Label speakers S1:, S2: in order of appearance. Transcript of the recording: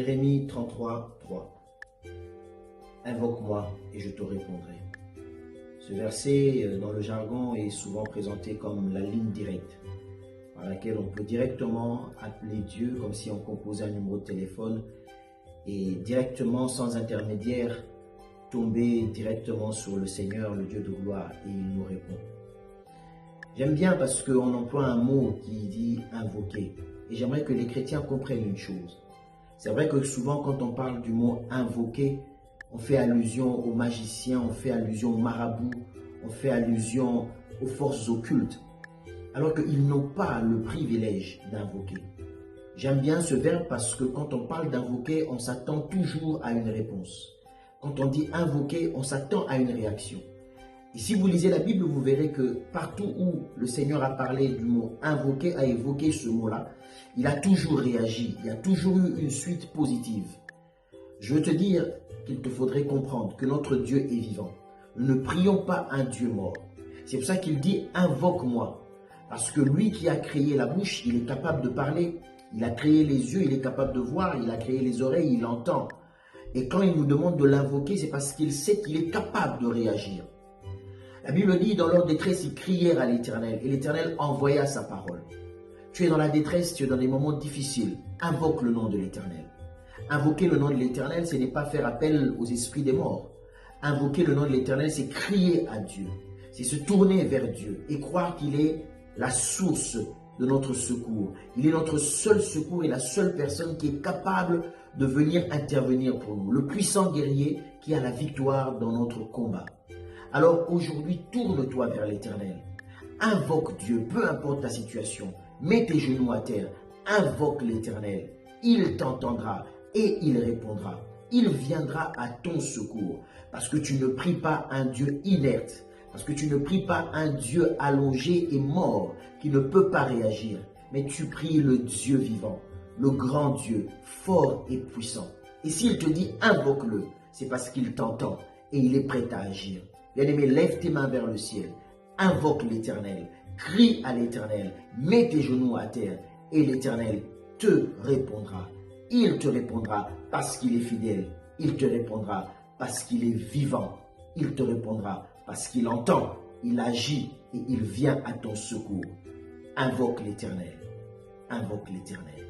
S1: Jérémie 33, 3. Invoque-moi et je te répondrai. Ce verset, dans le jargon, est souvent présenté comme la ligne directe, par laquelle on peut directement appeler Dieu comme si on composait un numéro de téléphone et directement, sans intermédiaire, tomber directement sur le Seigneur, le Dieu de gloire, et il nous répond. J'aime bien parce qu'on emploie un mot qui dit « invoquer ». Et j'aimerais que les chrétiens comprennent une chose. C'est vrai que souvent, quand on parle du mot « invoquer », on fait allusion aux magiciens, on fait allusion aux marabouts, on fait allusion aux forces occultes, alors qu'ils n'ont pas le privilège d'invoquer. J'aime bien ce verbe parce que quand on parle d'invoquer, on s'attend toujours à une réponse. Quand on dit invoquer, on s'attend à une réaction. Et si vous lisez la Bible, vous verrez que partout où le Seigneur a parlé du mot invoquer, a évoqué ce mot-là, il a toujours réagi, il y a toujours eu une suite positive. Je veux te dire qu'il te faudrait comprendre que notre Dieu est vivant. Nous ne prions pas un Dieu mort. C'est pour ça qu'il dit « invoque-moi ». Parce que lui qui a créé la bouche, il est capable de parler. Il a créé les yeux, il est capable de voir. Il a créé les oreilles, il entend. Et quand il nous demande de l'invoquer, c'est parce qu'il sait qu'il est capable de réagir. La Bible dit, dans leur détresse, ils crièrent à l'Éternel. Et l'Éternel envoya sa parole. Tu es dans la détresse, tu es dans des moments difficiles. Invoque le nom de l'Éternel. Invoquer le nom de l'Éternel, ce n'est pas faire appel aux esprits des morts. Invoquer le nom de l'Éternel, c'est crier à Dieu. C'est se tourner vers Dieu et croire qu'il est la source de notre secours. Il est notre seul secours et la seule personne qui est capable de venir intervenir pour nous. Le puissant guerrier qui a la victoire dans notre combat. Alors aujourd'hui, tourne-toi vers l'Éternel. Invoque Dieu, peu importe ta situation. Mets tes genoux à terre. Invoque l'Éternel. Il t'entendra et il répondra. Il viendra à ton secours. Parce que tu ne pries pas un Dieu inerte. Parce que tu ne pries pas un Dieu allongé et mort qui ne peut pas réagir. Mais tu pries le Dieu vivant, le grand Dieu, fort et puissant. Et s'il te dit invoque-le, c'est parce qu'il t'entend et il est prêt à agir. Bien-aimé, lève tes mains vers le ciel. Invoque l'Éternel. Crie à l'Éternel. Mets tes genoux à terre et l'Éternel te répondra. Il te répondra parce qu'il est fidèle. Il te répondra parce qu'il est vivant. Il te répondra parce qu'il entend, il agit et il vient à ton secours. Invoque l'Éternel. Invoque l'Éternel.